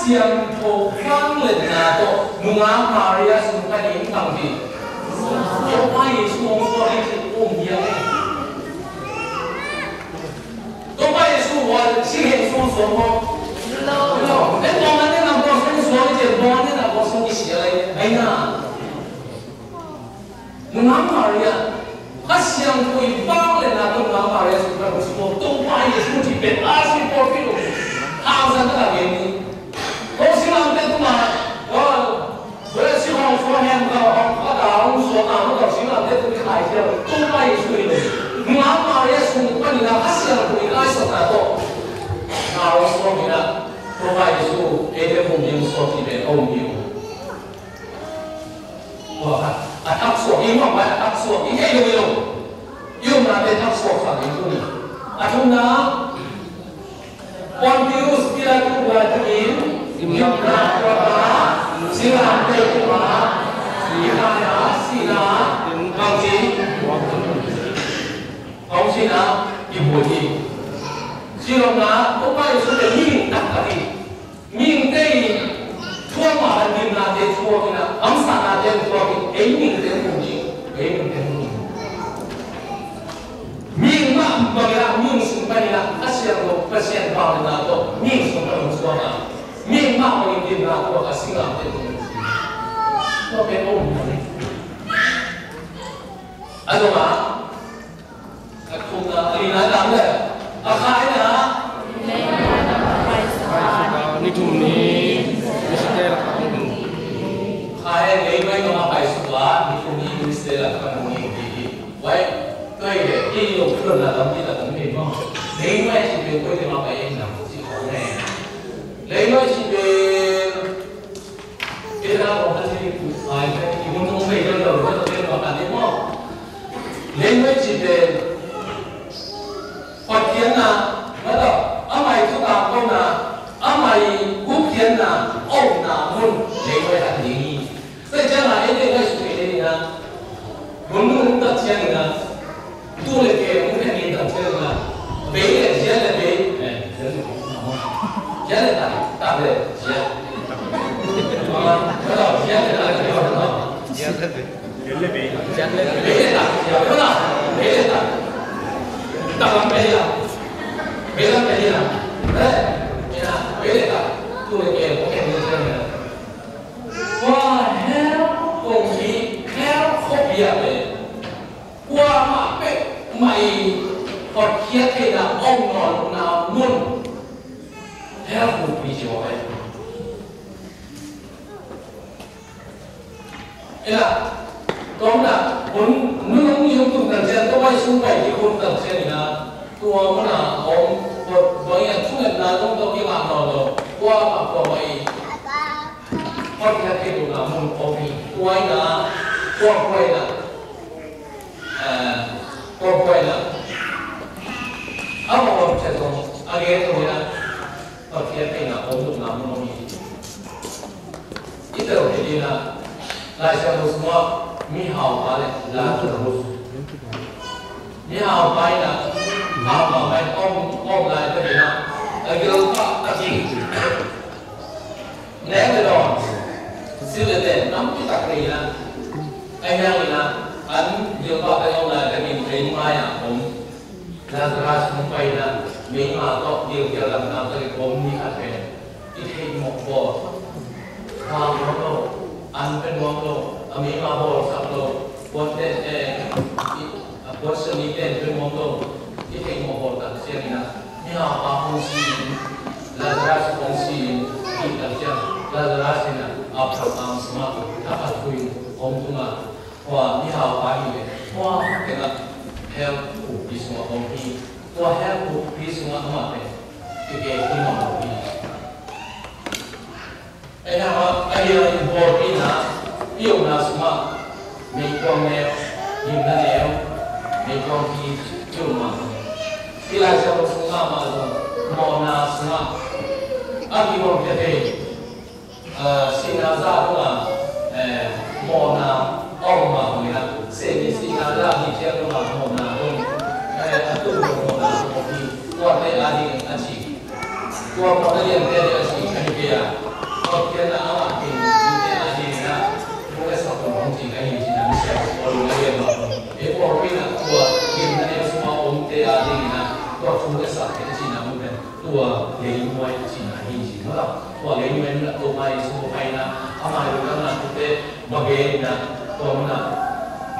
siang po kang lena to nunga Maria sungkani tangti yo pai suong suong si yang to pai suong si he suong suong mo no en to na na ko suong suong je bo na ko suong si ai na nunga Maria siang po ibang lena to nunga Maria sungkani to pai suong ti pe asi por filo thousand ka ni có xin làm tên của mà với xin hồng số em có đào số nào nó đào xin làm tên của cái hải kia tung bay suy đi ngã mà đấy xuống cái này là phát hiện của cái ai số nào đó nào số này là tung bay xuống cái cái vùng miền số thì để ông nhiều thắp số nhưng mà phải thắp số những cái yêu mà để thắp số phản ứng của mình chúng ta Pontius Pilatus Gimna Prabha Silam Tekuma Sihaya Sila Bang Chi Ông Sina Ibuji Silam Na Ông Pai Su Te Min Nak Kati Min Te Thua Ma Lan Min Na Te Thua Kina Am Sa Na Te Thua Kina Ei Min Te Thua Kina Ei Min Te Thua Min Ma Bagera Min Sung Pai Na Asian Lo Pasien Ba Na To Min Sung Pai Sung Na Min ma mo yung na ko kasi nga ito. No pero ano ba? At kung alina lang na, akain na. Ni tuni, mister ang kaya ngay may mga paisuwa, ni tuni mister ang hindi. Why? Kaya yung flow na lang kita ng mo. Ngay may sipin ko yung mga payin na si Kone. lấy nói chị về cái nào có cái gì phải thì muốn không về đâu rồi nó lên vào cả đấy không lấy nói chị về Phật thiên là nó đâu mày chúng ta không là mày quốc thiên là ông là muốn lấy nói là gì vậy chắc là ấy nói chuyện này là muốn tập chân là tu luyện cái muốn cái gì tập chân là bé là gì là bé giá lên tạm về giá cái đó giá lên là cái đó giá lên bé tạm giá cái đó bé tạm tạm làm bé làm đấy bé tạm tôi nghe có cái gì thế này qua heo cùng gì heo không biết đấy qua mà bé mày còn kia thì là ông nào muốn theo một vị trí vậy, là có là muốn nương dùng tụng tần sen, tôi hay xung quanh cái khung tần sen này là tôi muốn là ông với nhà thu nhập là trong tôi cái làm rồi qua mà có vậy, có cái đồ là muốn có gì, quay là áo bông sẽ không, anh nghe tôi là ở phía bên là ống dụng làm nó gì ít đầu thì là lại xem một số mi hào bài là mi hào bài là hào bài ôm lại cái gì nào ở cái đâu có cái gì ném cái đó xưa là để nắm cái đặc gì là anh em là anh vừa có cái ông là cái mình thấy mai à ông là ra xuống bay là mình mà có điều kiện làm nào để ôm đi ăn về ít hay một bò hàng nó đâu ăn bên món đâu mình mà bò sắp đâu quân tên quân sơn đi tên bên món đâu ít hay một bò tận xem là nhà bà không xin là ra không xin ít tận xem là ra xin là áp dụng làm smart tháp hạt quỳnh ông cũng là hoa nhà bà gì hoa cái là theo cụ đi xuống ông đi qua theo cụ đi xuống ông mà cái cái nó đi anh nào anh yêu bồ đi na yêu na xuống mình quăng neo nhìn na neo mình quăng đi chưa mà khi lại sau đó xuống mà rồi mò na xuống anh đi một cái gì sinh ra đó là mò na ông mà người ta sinh ra thì theo đó là mò na luôn tu mò na một đi qua đây là đi anh chị qua qua đây là đây là chị anh kia bagi na tuamna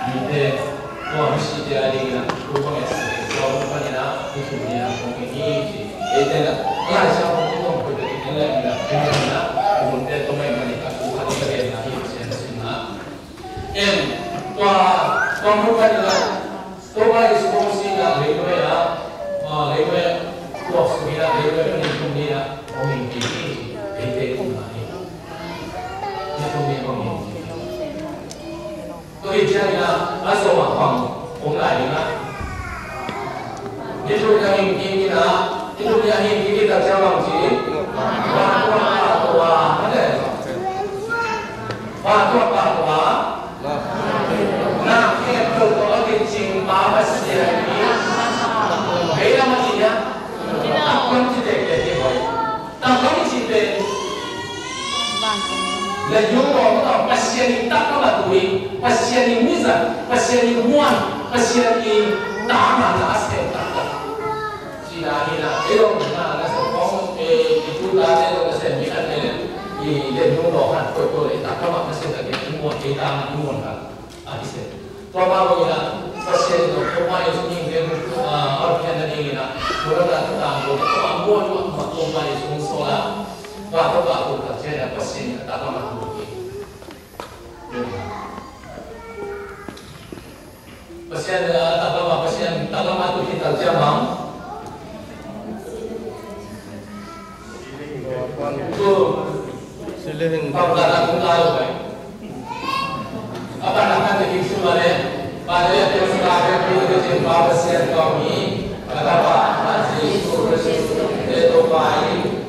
mite tuam si dia lagi na tuam es tuam pani na itu dia mungkin ini itu na ya siapa pun boleh kita ini na kemudian tuamai mani aku hari kerja na ini sena tuam pani na tuamai semuanya na lewe na lewe tuam semua lewe ni semua mungkin ini itu na tôi chỉ là ở số khoảng cũng lại nữa, ví dụ như hình kia là ví dụ như hình kia là theo bằng chỉ và vấn đề và na em tôi có cái trình báo và sự kiện ấy là một gì nhá, ta không chỉ để như vậy, ta không chỉ để là yung orang pasien ini tak apa tuh, pasien ini misal, pasien ini muan, pasien ini tak mana asyik tak. Cina ini nak, elok mana nasi kong, itu dah elok nasi mikan ini, yung orang kau tak apa nasi tak ini muan kita muan kan, asyik. Kalau mana pasien itu, kalau mana itu ni orang yang ini nak, orang dah tahu, kalau muan orang itu solat. Waktu aku kerja pasien tak lama lagi. Pasien tak lama tu kita jamam. Tu selain pangkalan kuntal baik. Apa nak jadi semula? Pada yang sekarang kita jumpa pasien kami, apa masih kurus itu baik.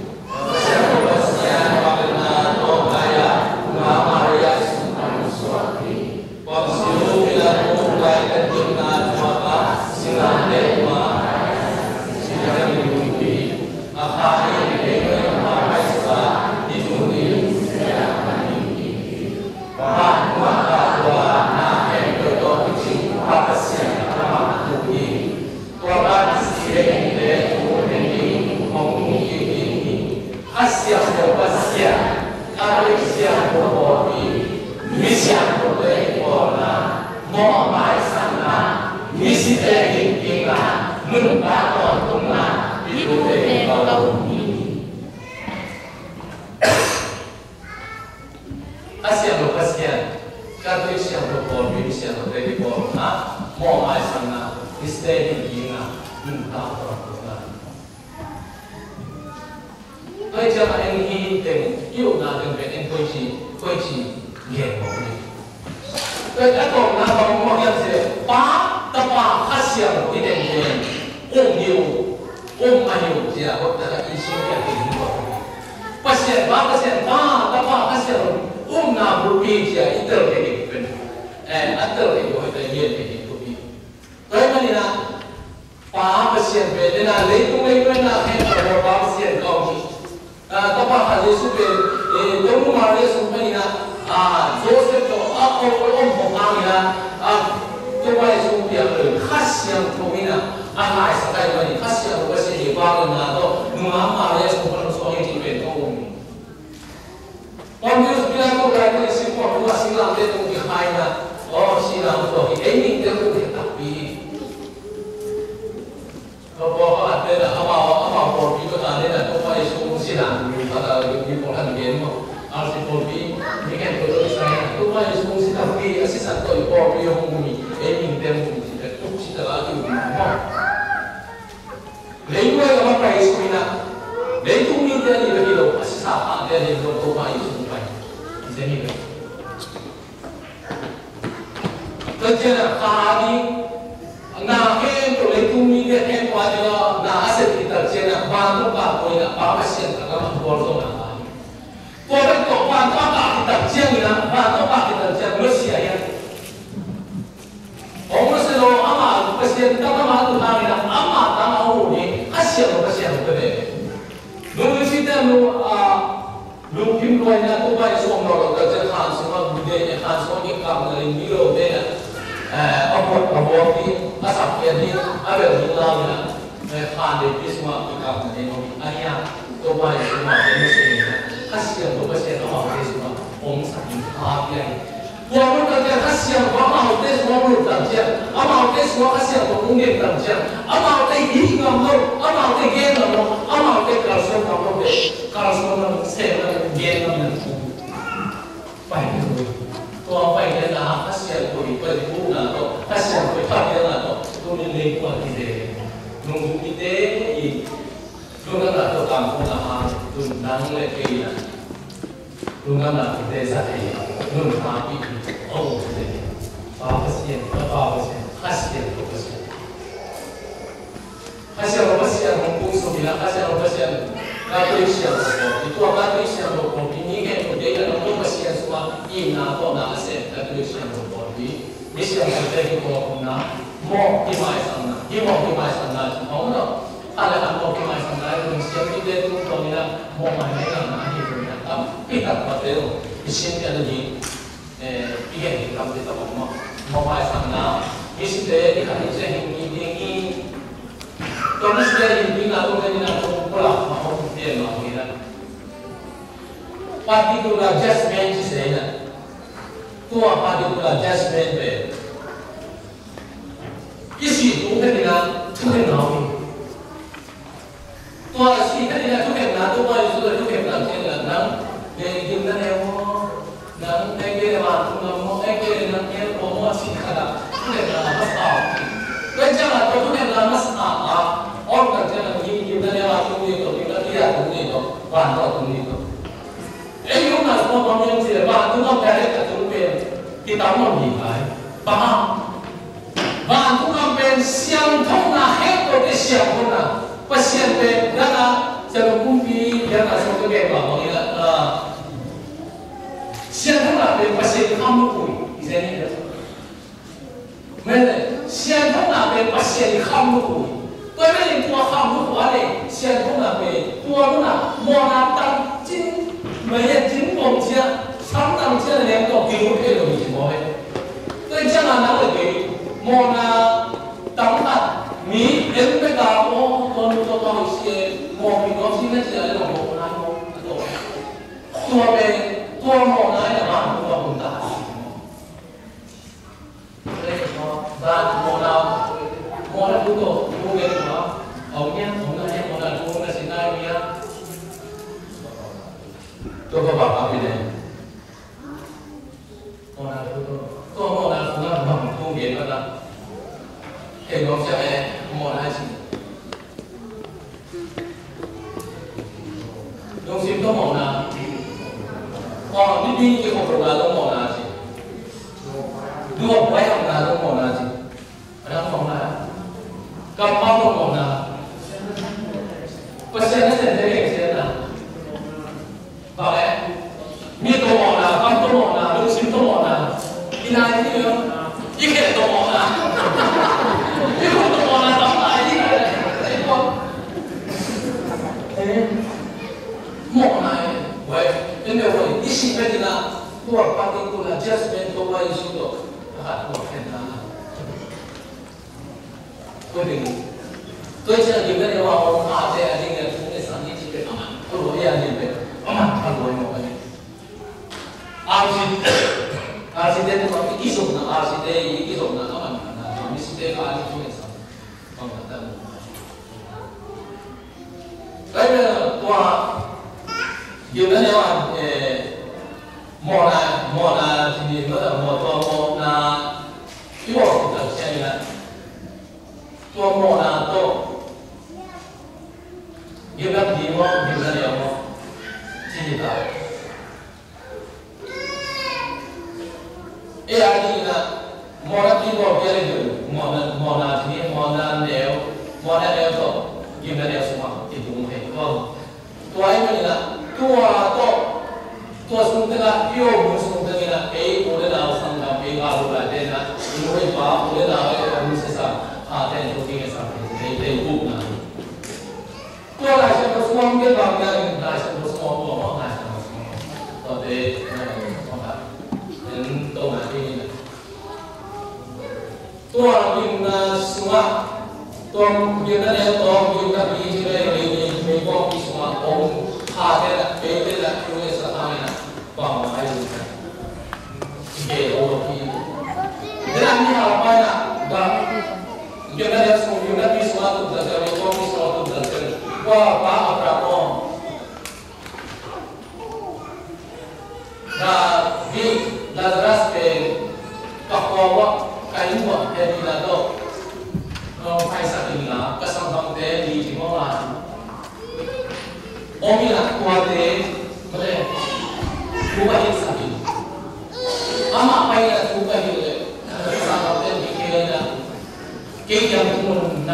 我们大家他想我嘛，这是我们当家，啊嘛这是我想我工业当家，啊嘛这一个嘛，啊嘛这个嘛，啊嘛这个说嘛，我这告诉我们谁那个业那么多，拜托，多拜托那他想过一个不那个，他想过他别那个，都是累过的，弄一点一，弄那个当工那哈，都难来可以了。Lungan desa ini, lungan tapi oh jadi, apa sih hasil mumpung sembilan hasil katrisian semua itu katrisian semua ini kan budaya orang katrisian semua ini atau nasi katrisian semua di yang sudah kita mau dimai sana, mau no, ada mau dimai sana itu siapa itu kalau kita mau main kita patero isinnya lagi pihen kami kita mau mai sana isinnya di hari ini kalau sudah ini atau ini atau pola mau dia mau kita particular adjustment saya tua particular adjustment be isi itu kan tuh nawi tua isi kan tuh kan tua itu tuh kan để dùng cái này mo nắng cái kia mà cũng mo cái kia nắng kia có mo xin khá là cái này là mất ảo cái chắc là tôi cái là mất ảo à ông cần chắc là dùng cái này mà cũng đi rồi cái kia cũng đi rồi hoàn toàn cũng đi rồi ấy lúc nào cũng có những gì là cũng không cái cả chúng về thì tao làm gì phải và cũng không bên xiang thông là hết rồi cái xiang thông là và xiang về đó là chẳng cũng đi đó là xong cái về bảo người là siang là bên bác sĩ không có quỷ, thế này đó. Mấy này siang là bên bác sĩ không có quỷ. Tôi bây giờ tôi không có quỷ này, siang là bên tôi nó là mua nam tăng chính mấy cái chính bổng chia, sáu tăng chia là em có kiểu cái đồ gì mà vậy. Tôi chắc là nó là cái mua nam tăng mặt mỹ em bây giờ tôi sẽ mua cái đó xin nó chỉ là một bộ này một tôi bên tua mồ này là bạn tua cùng ta đây bạn mồ là cũng tổ cũng biết đó ông là em mồ là cũng là xin ai nhá tôi có bảo bạn này mồ là cũng là bằng cũng biết đó là thì nó sẽ mồ là gì đồng xin có mồ là đi cái cuộc là đâu mỏ là gì, đua quay học là đâu mỏ là gì, đang phòng là cầm bao đâu mỏ là, bác sĩ nó sẽ thấy cái gì là, bảo đấy, mi đâu mỏ là, cầm đâu mỏ là, đúng xin đâu mỏ là, đi lại đi nữa, đi cái đâu mỏ là, đi không đâu mỏ là đóng lại đi cái này không, mỏ này, vậy. Nên là vậy, ý xin bên là tua particular adjustment của bài số độ hạt của khen là tôi định tôi sẽ dùng cái này vào sẽ anh là chúng ta sáng chế cái tôi nói là gì vậy anh nói một cái RCD thì có cái dùng là RCD cái dùng là nó là RCD và anh chúng ta không phải đâu cái là tua dùng cái này là mò là thì nó là mò là cái bộ của xe này là tua mò là to dùng cái gì mò dùng cái này mò chỉ là ai đi là mò là cái bộ cái này mò là thì mò là nẻo to dùng cái nẻo xuống thì đúng hay không tua ấy mình là tua xuống tức là yêu muốn xuống tức là cái bộ đề nào sang làm cái vào là thế là yêu hay quá bộ đề nào cái ông sẽ sang thế là tôi cái sang cái bút là tua lại sẽ có xuống cái bằng cái lại sẽ có xuống bộ mà lại sẽ có xuống rồi thế không phải đến đâu mà đi tua mình xuống tua mình là đeo tua mình là bị cái mình có bị xuống ông thế là cái là cái sẽ làm này bằng ai được cái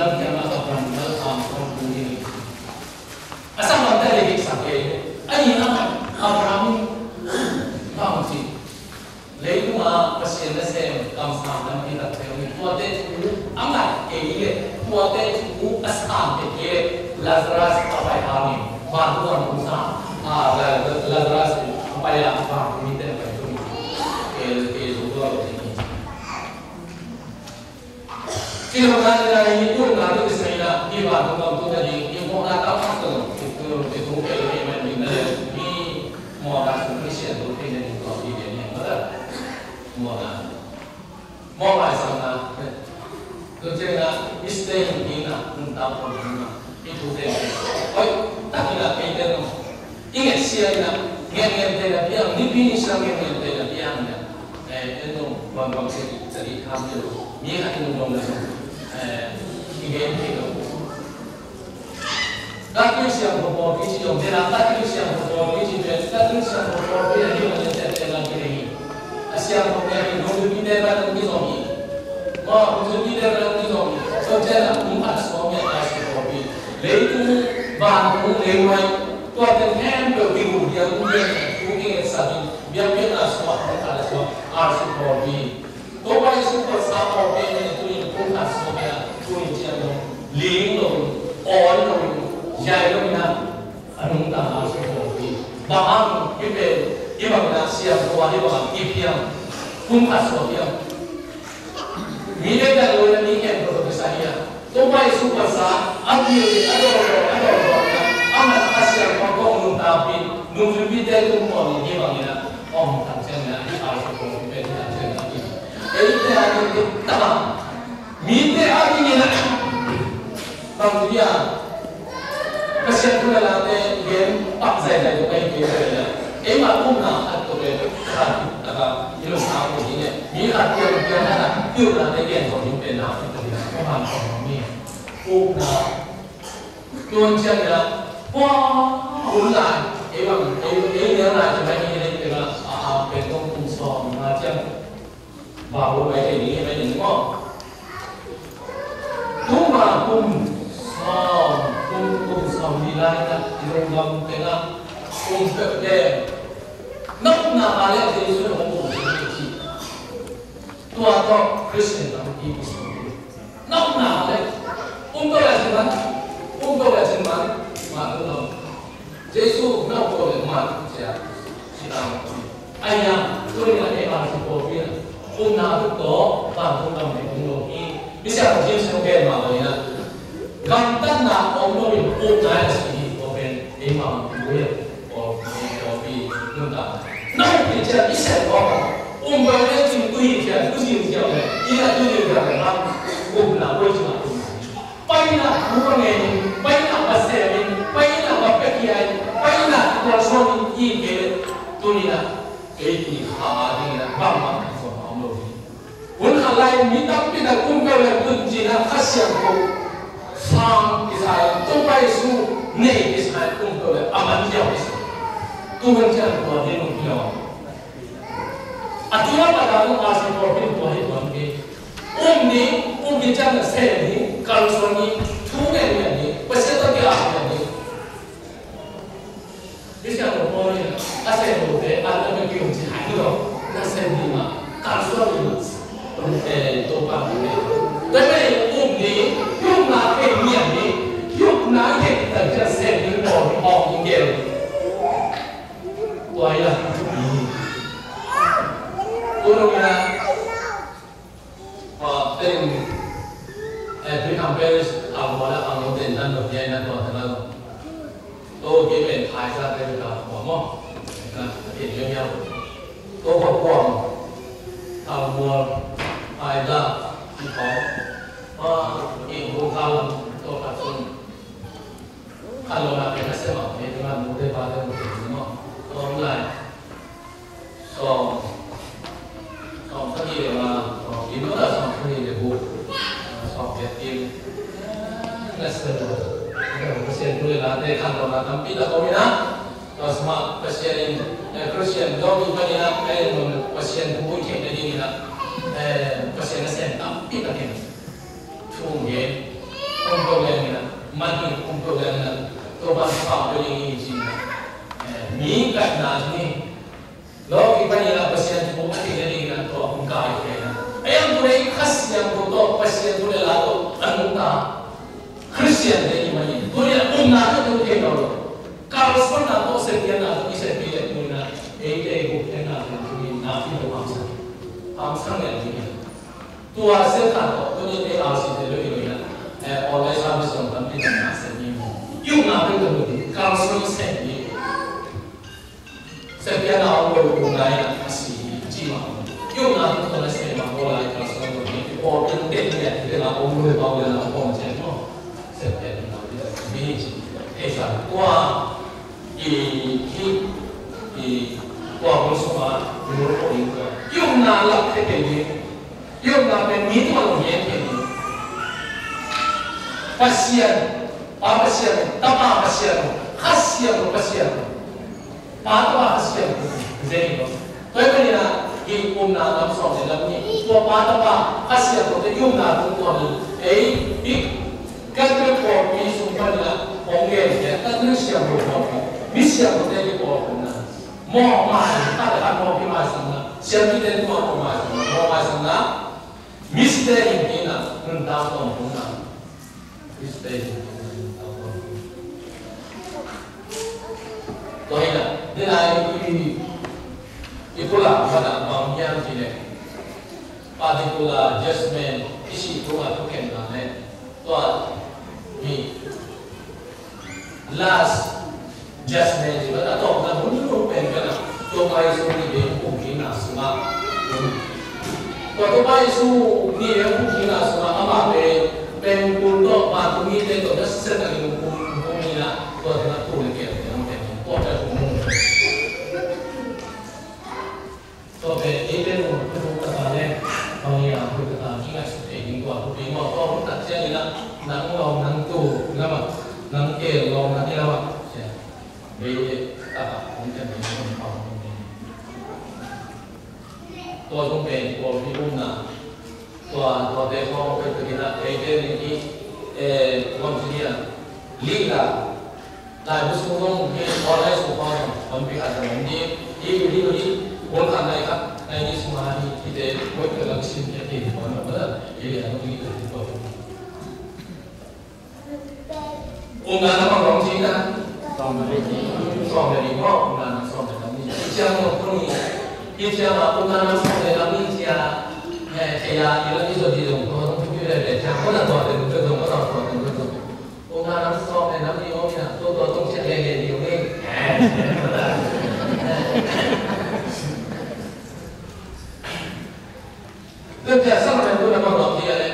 dalam yang akan dalam ini. Asal mata lagi sampai, ayah Abraham tahu sih. Lalu mah pasien nasi kamsam dan kita terus buatnya amat kaya, buatnya asam kaya Lazarus apa yang bantuan usaha, Lazarus apa yang minta itu, juga ini. Kalau mana ini pun nanti saya ni bantuan tu tadi, ni mau nak apa itu elemen ni mau nak solusi tu jadi kalau dia ni ada. Mau lah sana, kerja istri ini nak tahu pun itu dia. Oh, tak nak kita no. Ingat siapa yang dia ni bini siapa yang dia itu bang jadi kami ni kan itu dong ini itu. Tapi siapa berbuat ini dong, dia tak siapa berbuat ini, dia tak siapa berbuat ini macam jalan kiri. Asyik orang yang dulu kita pada ni, dulu kita pada ni, so jalan empat suami asyik kopi. Lalu bantu lewat, tu ada yang berburu dia mungkin sahaja biar semua ada semua asyik kopi. Tu pada super sama kopi itu yang empat suami tu yang jalan ling on jaya anu tak asyik kopi. Bahang kita Ibang nak siap buat ibang ipiang pun kasut yang milik dan orang ni yang berbesarnya. Tupai supasa, ambil ada amat kasih pokok nuntapi nunjubi dari rumah ni ibang ina om tanjana di atas pokok benda tanjana ini. Ini ada kita milik hari ni nak tanjia kasih pula lade game pak saya dah pakai game. Ema pun nak atau berkat agak ilustrasi ini. Ni hati yang dia nak, dia nak dia yang jadi benar itu dia. Orang ini, puna, tuan cakap, wah, ulang. Emang yang nak cakap ini dengan bentuk unsur macam bahawa macam ini macam ni kok. Tuma unsur nilai nak dalam tengah unsur dia. Nak ada jadi sudah umum ini. Tua atau Kristen dalam hidup ini. Nak ada untuk macam mana? Yesus nak boleh macam siapa? Ayam tu yang ada sekolah. Nak tu bantu kami untuk ini. Bisa Yesus mungkin malunya. Gantan nak orang nak sini orang imam boleh. Nak kerja isap apa? Umumnya cuma kerja, kerja ni, ini kerja nak boleh cuma. Paina bukan ini, paina pasal ini, paina berpikir, paina berasal ini dunia ini hari ini bangsa semua orang. Orang lain minta kita kumpul dengan jinak khasiatku, sang Israel, tupai su, ne Israel kumpul aman jauh. Tuhan jangan buat dia mungkin. Aturan pada orang asal profil buat itu. Ni jangan saya ni kalau suami Tuhan ni pasti tak dia ni. Bisa orang asal boleh ada bagi orang cahaya tu. Nasi ni mah kalau suami topan ni. Tapi ni nak ni nak kita jadi saya ni orang Inggeris. Tuaya ini, orang yang berikan awalnya anggota dan bagian dan tuan-tuan, tu kita Thailand dari kita semua, ini yang tu berkuang, awal Thailand itu, ibu kalam tu kasun, kalau nak kita semua, ini dengan mudah pada mudah semua. Hôm nay xong cái gì mà chỉ nói là xong cái gì để buộc xong cái tim là sờ pasien boleh lah dia kan orang tapi tak kau mina semua pasien Christian dong itu ni nak pasien bukan jadi ni nak pasien nasi tapi tak ni cuma 또 감상해 또 아세요? 또 이제 아시죠? 이거는 온라인 서비스로 담비는 마세니 용나는 거는 강성 생이 세피아나 아우로 온라인 다시 지마 용나는 거는 세마 온라인 강성 거는 어떤 때문에 내가 오늘 바우려나 보면 뭐 세피아나 비지 회사 과 이 공수가 이걸 보인 거야. 용나라 태계니 용나면 미도는 예태니 파시안 아바시안 따바바시안 하시안 바시안 바바바시안 그제이거 그러니까 이 용나 남성의 남니 또 바바바 하시안 또 용나 동거니 에이 빅 그들 거 미순간이나 공개에 따뜻한 시험을 보고 미시하고 되게 보고 뭐 많이 다들 뭐 비마했었나 시험이 되는 거 비마했었나 뭐 마했었나 미스테리나 그런 다음도 보나 미스테리 또이나 내가 이 폴라 바다 마음이야지네 파티콜라 제스멘 이시 도가 좋겠나네 또이 last judgment juga atau bukan menurut pengen to pai su ni de ku kina suma to pai su ni de ku kina suma ama be pen ku to ma tu ni de to da se ta ni ku ni na to na tu ni ke no te to ta ku mu to be e be no ku ta ta le au ya ku ta ta ki ga su te ni ku ku ni mo to ta che ni na nang lo nang tu na ma nang ke lo na ni la ma về ta cũng cần phải làm phòng tôi cũng về của vi khuẩn là tôi để có cái thực hiện là cái con gì à lý là đại bộ số đông cái có lẽ số con còn bị ảnh hưởng đi đi bốn tháng này các này như số hai thì để mỗi cái lần xin cái tiền của nó là cái là nó đi từ từ ông là nó còn đóng gì ta xong rồi thì có là xong rồi làm gì chẳng một con gì như chẳng là ông ta xong rồi làm gì thì là như là cái gì dùng có không biết để chẳng có là toàn được cái dùng có toàn được cái dùng ông ta làm xong rồi làm gì ông nhỉ tôi không sẽ lên nhiều lên tiếp theo xong rồi tôi làm còn gì đấy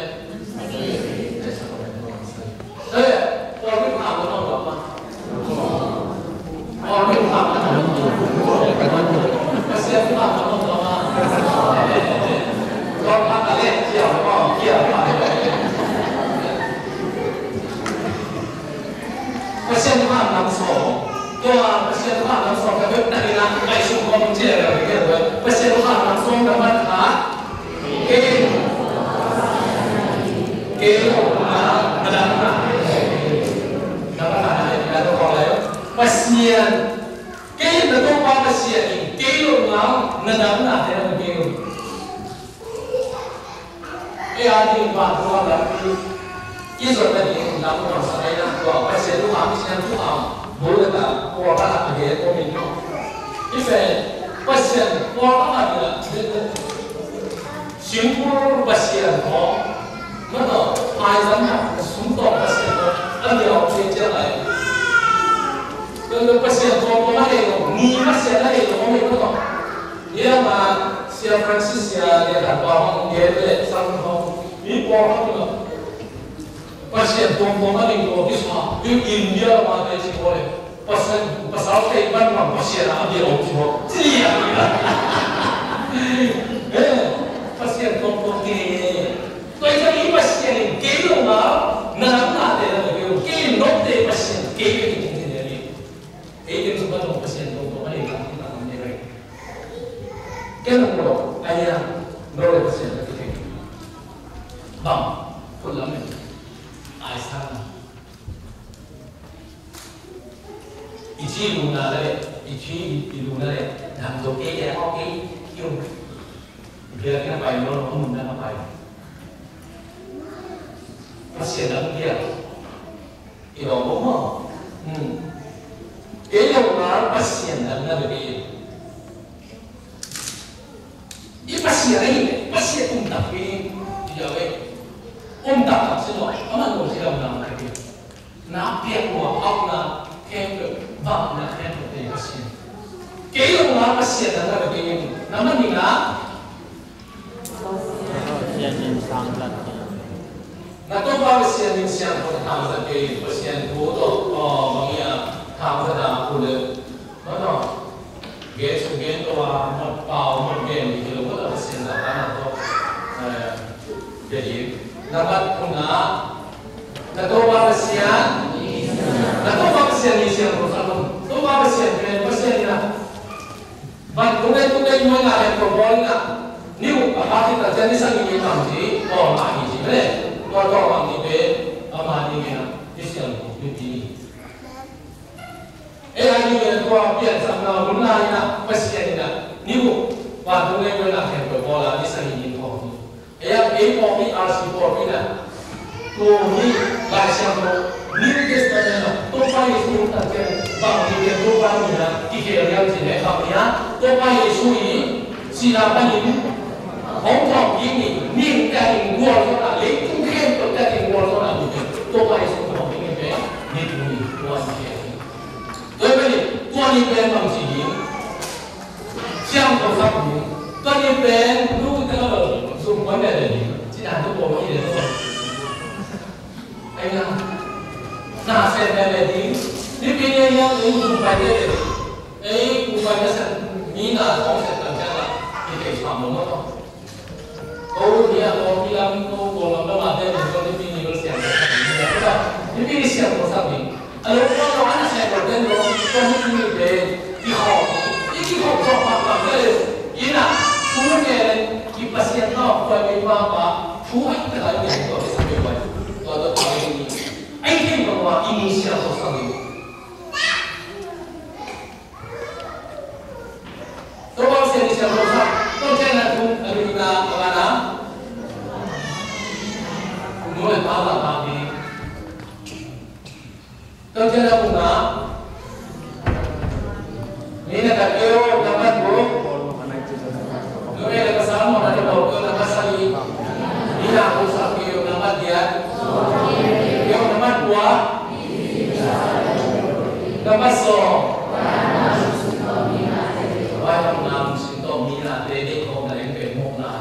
写的一不写公打给比较为公打是喏，他们东西都拿来的，拿别我好拿天个放拿天个的不写，给了拿不写的那个给你，那么你拿。那都把先民想或者他们在给不先多多某样他们的或者那种给出给多啊，么包么给你给我的现在他们都给你，那么同样那都把先那都把先民想或者都把先给不先呢，把都在用那些广播呢。你把这个真的生意放弃，哦，买一些嘞，我到往那边，买那个，一想就便宜。哎，那个多变成了本来呢，不行的，你不把东西给那天不包了，你生意好的。哎呀，A 包比20包比呢，多你来想说，你这什么呢？多把一些那个放那边多把你呢，一天2斤来放呀，多把一属于其他把你。红糖比你面带过说了，连中间都带点过说了，都把一些红糖比你呗，你同意多一些，对不对？多一边东西赢，相同上赢，多一边如果是关键的赢，既然都我们一人都，哎呀，那现在的赢，你别人要你不买的，哎，不买的是你那同事等下了，你可以唱什么？哦，你啊，我比他们多过了，那么在你说的比你们想的，对吧？你比你想多少年？我说完了才我跟我跟你的一好，一好做法，这一呢，出年一不想到，快没办法，出来这个年头是没关系，我都讨厌你，哎，这个话影响多少年？都把现在想多少？到现在从你那干嘛呢？我们打打打的，到现在不拿，你那个丢那个不，你那个啥么那个不那个啥你，你那个啥丢那个dia，丢那个多，那个少，我要拿新到米那这里头那个木那。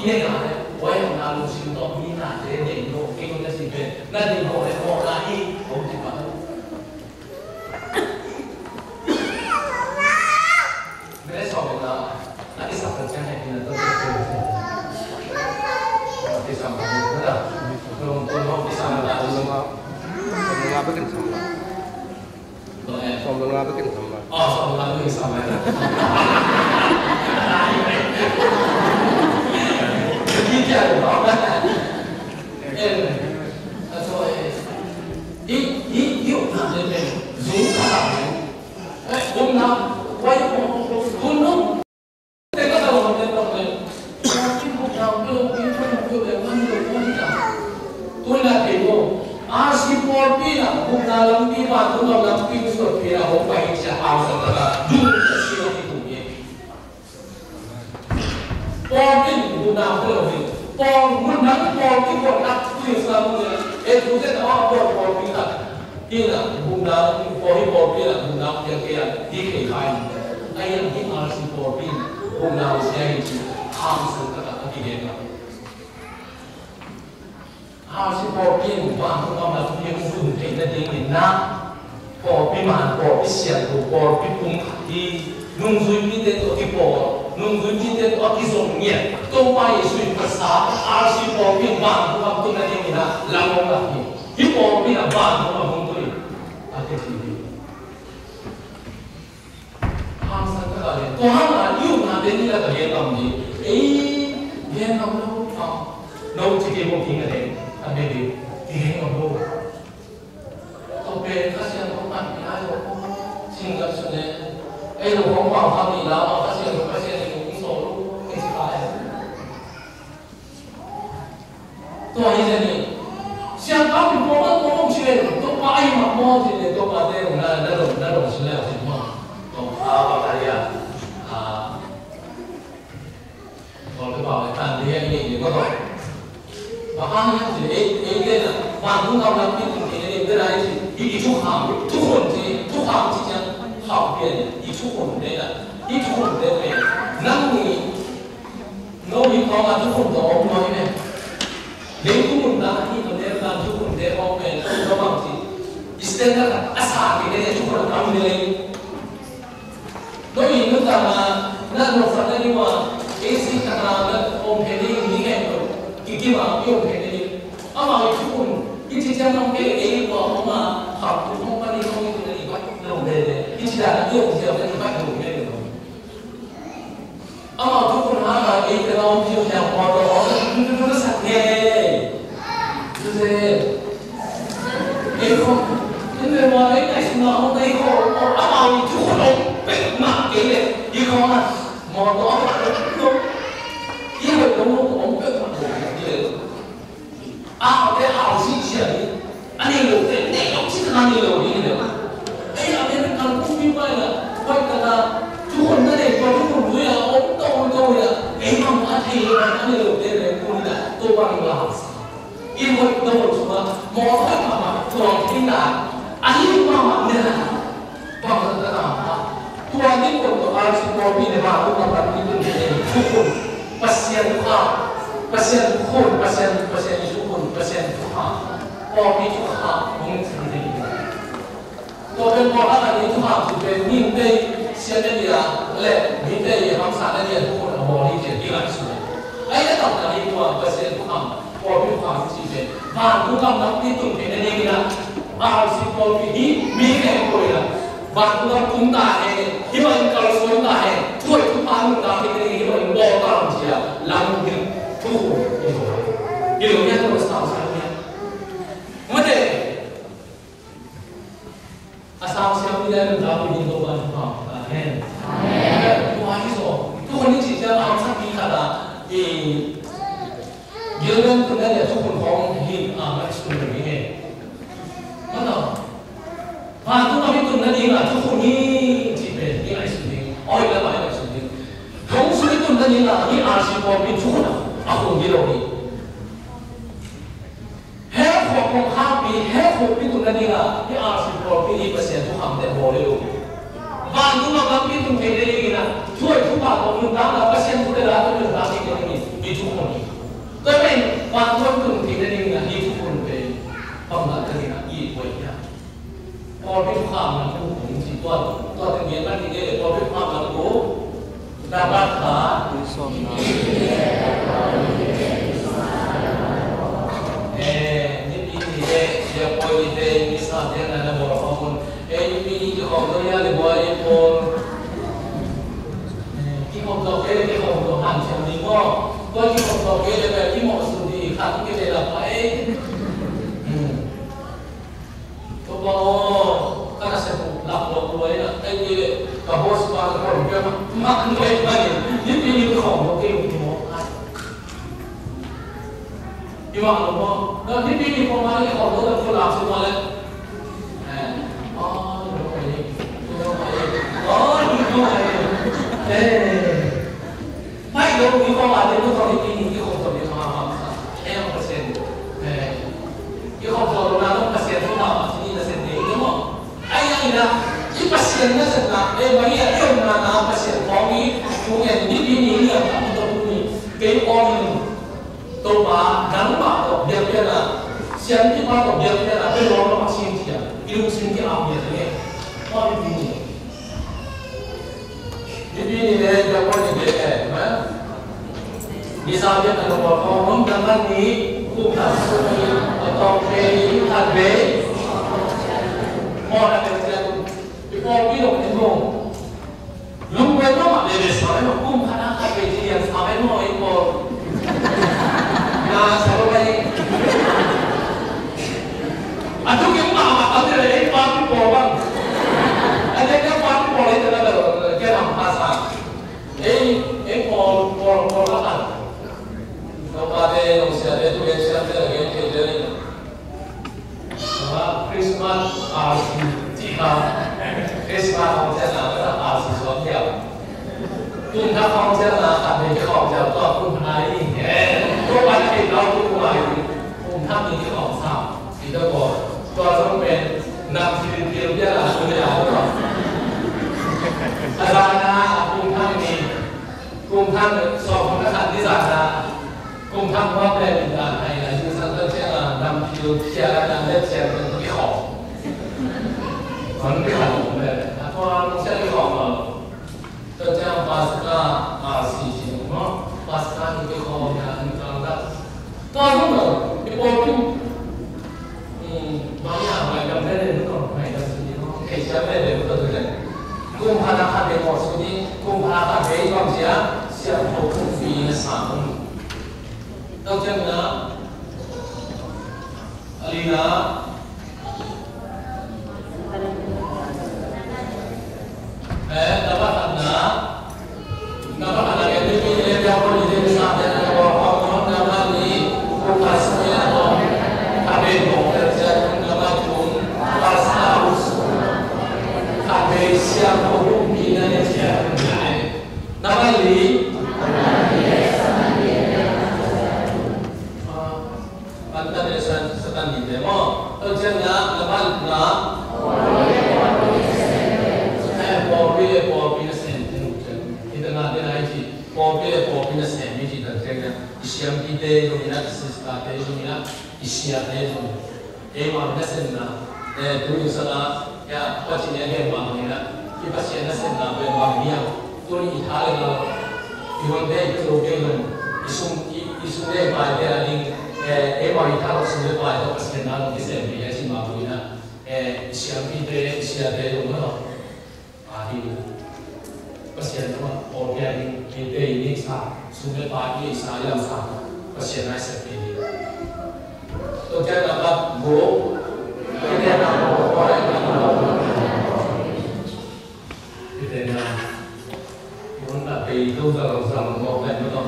ini kan, wah yang lalu sintok mina dede no, itu nasi ben, nanti boleh mau lagi, mau dipakai. Mereka soalnya, nanti sampai jangan kita terus. Di sana, benar. Belum di sana lah. Belum apa kan sama. Belum apa kan sama. Oh, belum apa sama. Đi chơi được không? Em rồi ý làm lên mình rú cả lòng hôm nào quay hôm lúc thế có đầu mình lên đồng này cái hôm nào đưa để ăn được không cả tôi là thầy cô R14 pi là hôm nào làm pi mà tôi làm pi suốt pi là hôm nay sẽ ao ra là đúng là siêu thị tụi nhỉ con cái hôm nào cũng là gì còn muốn nắng còn cái còn đặt từ sao như thế chúng sẽ có còn bí thật kia là vùng đá còn kia là vùng đá kia đi kể khai ai em đi ăn xin còn bí vùng nào sẽ hình chỉ tham sự tất cả các kỳ đến nào ăn xin còn bí vùng vàng không có là không có dùng thể là tiếng miền Nam còn bí màn còn bí xiên còn bí cung đi nung duy bí đến ở cái bộ nung duy bí đến ở cái dòng nhẹ tôi phải suy phát sáng RC bộ biên bản của ông tôi là như thế nào làm ông làm gì cái bộ biên bản của ông tôi là cái gì ham sang cái này tôi ham là yêu là đến như là cái gì làm gì ấy hiện làm đâu đâu chỉ cái một tiếng là đấy anh biết đi thì hiện làm đâu tôi về các xem không ăn thì ai rồi xin gặp sự này ấy là không bảo tham gì đó các xem thì cũng số luôn cái gì phải tôi hiện nay像他们我们学都把一毛毛钱的都把这种那种是那种情况，大家อย่างเดียวเองเนี่ยบางคนเราทำที่ตรงนี้เองก็ได้ที่ทุกความทุกคนที่ทุกความที่จะเข้าเปลี่ยนที่ทุกคนเนี่ยนะที่ทุกคนเนี่ยเป็นนั่งนี่เรามีความว่าทุกคนต้องน้อยเนี่ยเรื่องทุกคนนะที่เราเนี่ยการทุกคนเนี่ยเอาเป็นระหว่างที่อิสเตอร์กับอาสาที่เนี่ยทุกคนทำเลยโดยนึกถึงนั่นเราฟังได้ว่าเอซิกานาและองค์เพลิงนี่แค่กี่มาที่องค์เพลิงเอามาทุกคนที่ที่จะต้องเป็นเองว่าเอามาขับทุกคนไปที่เขาอยู่ในนี้ก็ลงเลยที่ที่จะนั่งที่องค์เดียวกันที่ไปลงเลยเอามาทุกคนหาเองเราเพียงแต่พอเราดูสักแค่ดูสิเองเขาที่ไม่ว่าไอ้ไหนสิ่งเราไอ้เขาเอามาทุกคนลงเป็นมากเกินเลยอีกคนน่ะมองตัวเขาลง因为我们不同的啊，在好新鲜的，啊，你有的那种其实哪里有的，哎呀，别人看不明白了，快点啊，ทุกคนนั่นเองพอทุกคนรู้อย่างโตเนี่ยไอ้น้องอาทิตย์นั่นเองเด็กคนนี้ตัวบางอย่างอีกคนโดนชัวมองให้มาตัวที่ไหนอันนี้มาเนี่ยบางคนนะตัวนี้คนตัวอาชีพตัวพี่เนี่ยมาตัวแบบนี้ทุกคนpasien Tuhan, pasien Tuhan, pasien Tuhan, pasien Tuhan. Orang Tuhan mungkin sendiri. Tuhan orang ini Tuhan juga mimpi siapa dia, leh mimpi yang mana dia Tuhan awal ini dia langsung. Ayat apa ni Tuhan pasien Tuhan, orang Tuhan juga. Bahan Tuhan nanti tu ini kita, harus Tuhan ini mimpi koila. Bahan Tuhan tunda himan kalau tunda Tuhan Tuhan tunda ini himan bohong dia. Lalu tuh itu yang harus tahu sebenarnya. Mana asal siapa dia mendapat itu banyak amin. Tuhan itu Tuhan ini jika orang sakit kata jangan kena dia Tuhan kong hidup amat sebenarnya ini. Mana? Tuhan itu nanti nggak Tuhan ini jipe ini sendiri. Oh ini apa sendiri? 동수 있던 데니까 이 아시법이 죽어나 아고 이러니 해고공 합이 해고 있던 데니까 이 아시법이 이 것에 두함대 모래로 만두가 감기던 데니까 주의 두가 없는 나라 것에 무대라도 나게 되니 이 두콘이 그러면 만두던 데니까 이 두콘을 방가 되니까 이 뭐야 법이 두함은 공지 또 등에 빨리 이제 법이 두함하고 dapat ini dia poin ini misalnya ada beberapa pun ini juga dia lebuat pun kita untuk kita untuk hancur ni kok kita untuk kita mau studi kan kita dapat coba karena saya lapor ya ini kabos pada orang dia makan baik banget iniของเก่งที่หมอที่ว่าหลวงพ่อแล้วที่พี่มีความหมายที่ของเราคนหลับสิมาแล้วอ๋อดูไปไม่รู้มีความหมายที่ตอนนี้ที่ของตัวนี้มา100%ที่ของตัวเราต้องเปอร์เซ็นต์ที่มาที่นี่เปอร์เซ็นต์นี้ก็มั้งไอ้ยังไงนะที่เปอร์เซ็นต์นั่นสินะวันนี้เรื่องนาเปอร์เซ็นต์ของนี้ทุกอย่างที่พี่นี่เรื่องของตัวนี้เกี่ยวกับตัวมาหนังมาตัวเดียวกันนะเสียงที่มาตัวเดียวกันนะเป็นร้องมาเสียงที่อ่ะอิลูสิ่งที่อาเบียร์เนี่ยว่าพี่นี่เนี่ยจะว่าอย่างไรนะมิสาเบียร์ตัวบอกว่าผมดังนั้นนี้ผู้ทำสิ่งนี้ต้องเป็นทัดเบย์พอได้เป็นเรื่องพอพี่หลงเห็นลงลุงเป็นว่าเดี๋ยวสมัยว่ากุ้งคณะขับไปที่ยังสมัยนู้นอีกพอnah selalu baik. Aduh yang mana? Ada yang pakai polang. Ada yang pakai polang itu ada kerang pasang. Polang. Kalau ada yang siapa itu yang siapa yang kerja. Christmas arsi jika Christmas orang sana arsi suatu. คุณถ้าเขาจะมาขับในขอบจะก็คุณพายตัววันเองเราทุกวัน ท่านนี้ที่ของสาวที่ตะบอกตัวต้องเป็นนำทีเดียวจะอะไรไม่ได้หรอกอาจารย์นะกลุ่มท่านนี้กลุ่มท่านสอบของนักศึกษาที่ศาสนากลุ่มท่านว่าเป็นการให้อะไรที่ท่านเลือกเช่นนำทีเชียร์และนำเลือกเชียร์เป็นที่ของมันไม่ขาดผมเลยนะเพราะว่าต้องเชื่อที่ของเรา就这样把这个事情嘛，把这个你给好呀，你讲的，当然了，你包括马呀，买个买的那种买的事情咯，给钱买的不都是？公怕他看别我手机，公怕他别东西啊，想偷空飞的啥东西，到这样呢，阿里呢？dapat anda yang ini dia pun jadi sampai orang dapat ni lokasinya atau ada kerja dapat pun pasal ada siapa pun bina dia nama li anda sedang di demo kerjanya dapat nak Bobby sen kita nak dia lagi Bobby sen ni kita tengah isiam kita domina sista kita domina isiam kita domina sen na tu sana ya pasti ni bang ni na kita sen sen na bang dia tu ni thale na iwan deh tu belum isung deh pai dia ni bang thale sendiri pai tu pasti na kita sen dia si mahu ni na isiam kita domina pasien apa orang kita ini sah sudah pagi saya sah pasien saya seperti tu jangan dapat go kita nak orang kita nak pun tak perlu dalam zaman moden itu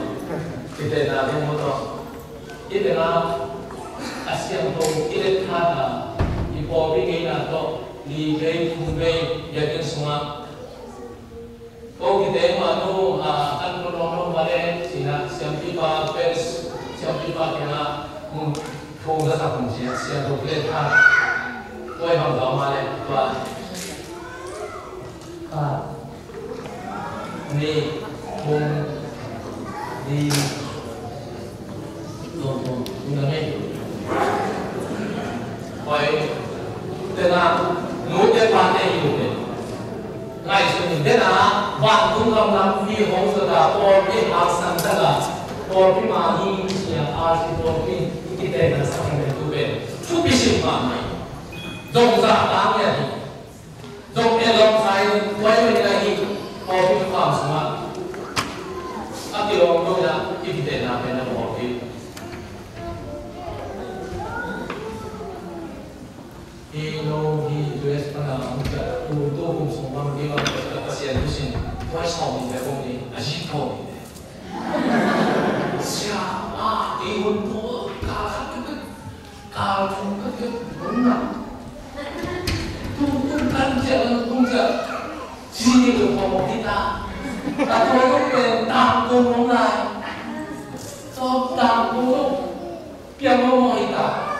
kita nak yang itu kita nak asyik tu kita kata ibu kita tu ligai kumbai yakin semua kau kita mahu kan penolong balik sina siapa pers siapa kena kau dah tak kunci siapa boleh kan kau yang bawa balik tuan ni kau di tu ni kau tenang nuja pandai hidup ngay sau những thế nào bạn cũng làm làm vì hỗ trợ cả por cái áo sáng tất cả por cái mà hi nhà áo thì por cái tên là sao mình tu về chút bị sinh mà này dòng giả đáng nhỉ dòng cái lòng sai quay về đây hi por cái phạm smart à cái lòng đó là cái tên là bên là por cái Elohim Yesus panang tu kum semua dia pasien tu sin tuai sau ni dia ni aji kau ni siapa ihun tu kalau tu benar tu kan jalan tunggu sini tu mau kita tapi tu pentang tu mulai top tanggung yang mau kita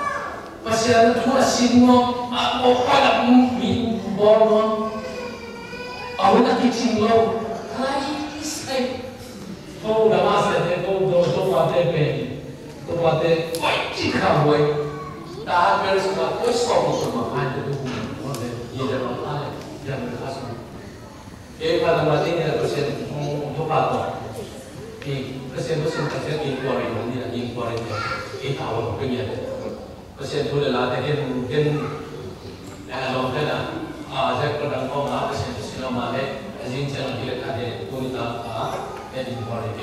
pasien tu asingo ako pala mi bono ako nakikinglaw ay isay ko namasa de do pate pe do pate ay chikawoy ta pero sa ko so mo makan de ko de yeda no ale ya me kaso para matin na pasien to pato pasien to sin pasien inquiry ni na inquiry tawo ko niya pasien tu adalah tadi mungkin long kan saya pernah ngomong pasien tu sila mahe azin jangan kita ada punita import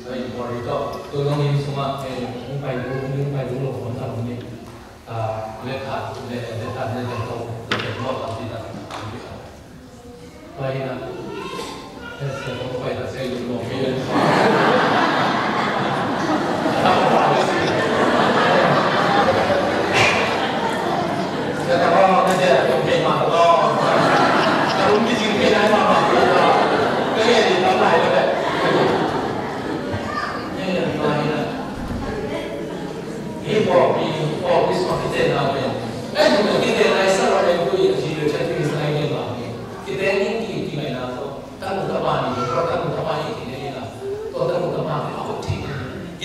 so import itu tolong ini semua umpai dulu kontak ini lekat dan tahu lekat pasti tak baik nak saya umpai tak saya dulu Kalau ada yang memang kalau mungkin kita memang kaya di tanah itu deh. Ini yang lain. Ini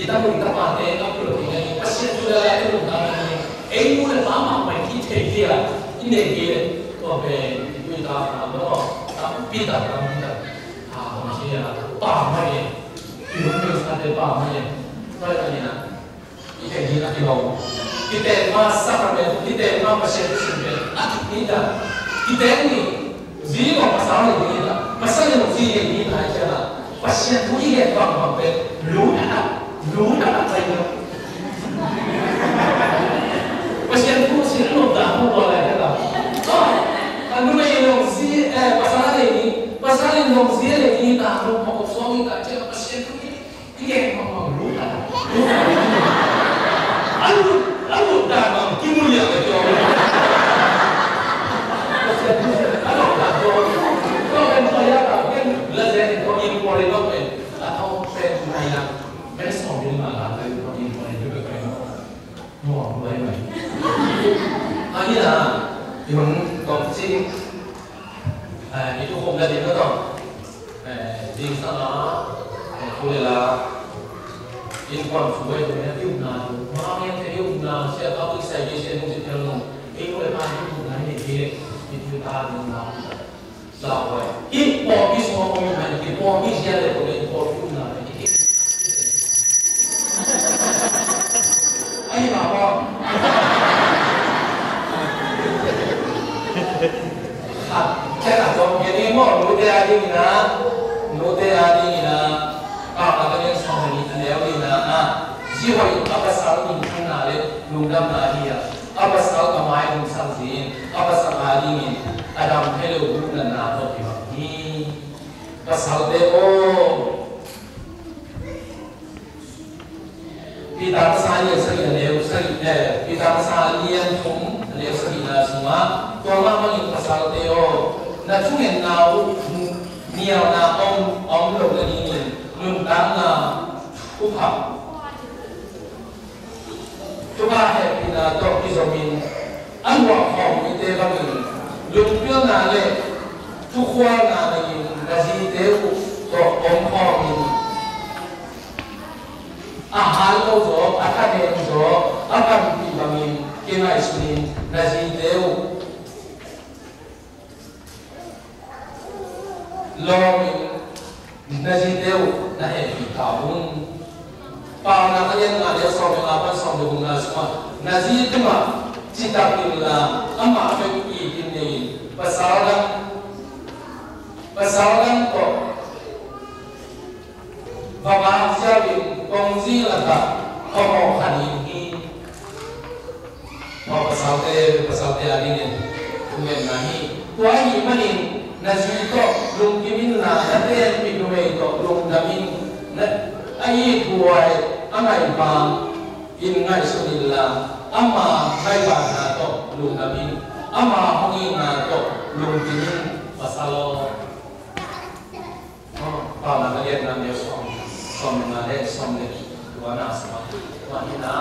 kita kita mate kapro ini pasien sudah ada itu kami mulai lama main kita dia ini dia to be kita apa kita masih ya paham itu ada paham Mereka ni nak, kita tahu, kita masa kita pasien itu sendiri, kita ni zero masalah ini lah, masalah yang zero ini lah je lah, pasien tu dia faham apa, lupa saja, pasien tu selalu dah boleh lah, kalau yang masalah yang zero ini dah mau suami tak je pasien tu dia faham lupa. Lalu dah kimul ya betul. Kalau kan saya kan belajar itu import itu atau saya mainan, besok di mana ada import juga kan. Wah, baik. Akhirnya, yang kongsi itu homda di mana? Di sana, bolehlah. Import sudah ada di mana? Mana yang terjadi mana? Siapa tu saya jadi mungkin terlalu. Ini boleh ada di mana ini? Itu tak ada mana. Sahwai. Import ini semua orang mana? Import ini siapa boleh import di mana? Ayo bapa. Kita tahu jadi mau nude ada di mana? Apa yang sama ni? Jiwa apa sahaja ni kena le, lungdam nahia. Apa sahaja kamai pun sangsin. Apa sahaja ni adam hello bukan nato ni. Pasal deo. Kita sahaja sekali leo sekali. Kita sahaja yang thum leo sekali lah semua. Tuan mama pasal deo. Na cungen nau niau na om lo lagi ni. Lungdam na upah. Coba kita tok izomin, anwar hom itu kami, lumpia nale, tukwa nale, nasi teu tok hom ini, ahal tu jo, akadem jo, apa bukti kami, kena isunin nasi teu, lomin nasi teu, nahe tahun. Para kalian ada sampai apa sampai bunga semua. Nasi itu mah cita pilih ama apa ini pasaran kok bapa siapin kongsi lata komo hari ini mau pasalte hari ini kemudian nahi tuai manin nasi itu belum kimin lah nanti yang minum itu belum damin ayat buai Amai bang, ingai sunilla, ama ngai bang nato lung nabi, ama hongi nato lung tinin pasalo. Pama kalian namanya som nade dua nasma. Mahina,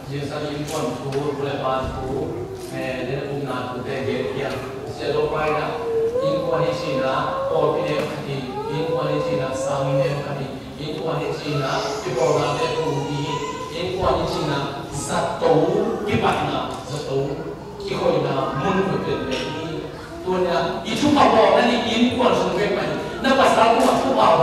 jasa impon tur boleh bantu, dia punna tu dia selopai na, impon di Cina, or pilih kati, impon di Cina, samine kati. Inkuan di Cina, people nanti puluhi. Inkuan di Cina, satu kipana, satu kikoina munkutin ini. Tuanya itu apa? Nanti inkuan sumber mana? Nampak satu apa